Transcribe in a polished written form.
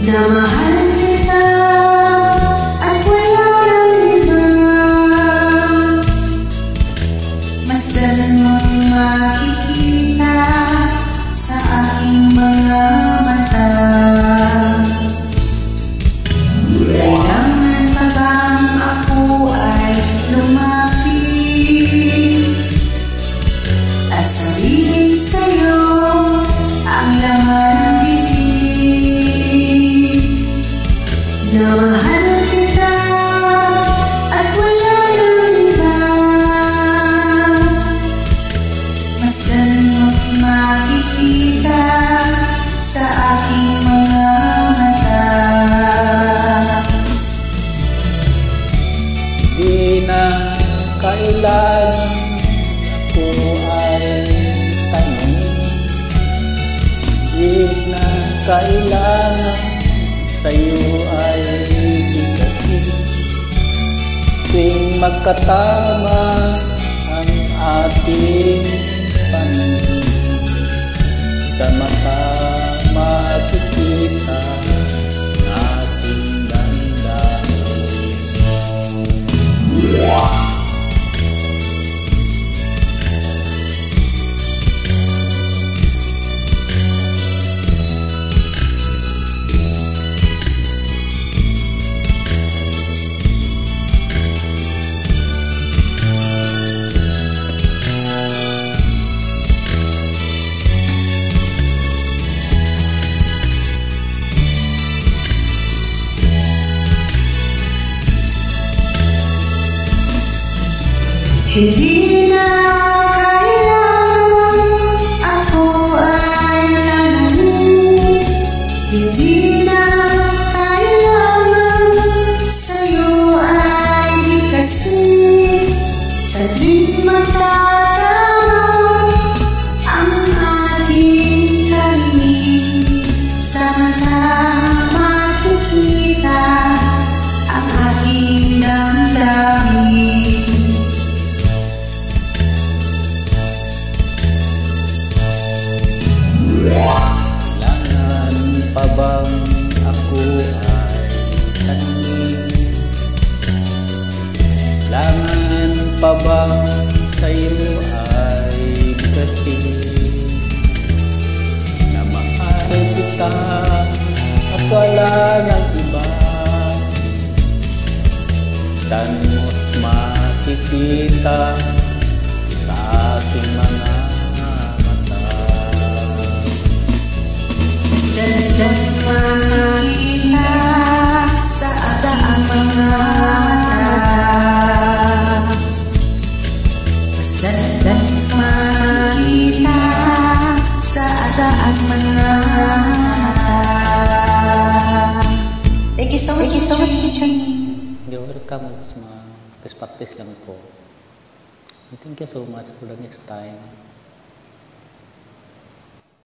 na mahal kita at wala nang iba. Masdan mo't makikita sa aking mga mata. Kailangan pa bang ako ay lumapit at sabihin sa'yo ang laman ng bibig na mahal kita at wala nang iba. Masdan mo't makikita sa aking mga mata. Di na kailan ko ay tanong, di na kailangan sa'yo ay bigay. Tuwing magkatama ang ating paningin, sama-sama makikita ating damdamin. Hindi na kailangan ako ay tanong, hindi na kailangan sa'yo ay bigkasin. Sa tuwing magtatama ang ating kalimig, sa mata makikita ang aking damdamin. Kailangan pa bang ako ay tanungin? Kailangan pa bang sa'yo ay bigkasin na mahal kita at wala nang iba? Dan mo't makikita sa aking mga Masdan makikita sa aking mga mata. Masdan makikita sa aking mga mata. Thank you so much, Peter. You're welcome sa mga practice lang po. Thank you so much for the next time.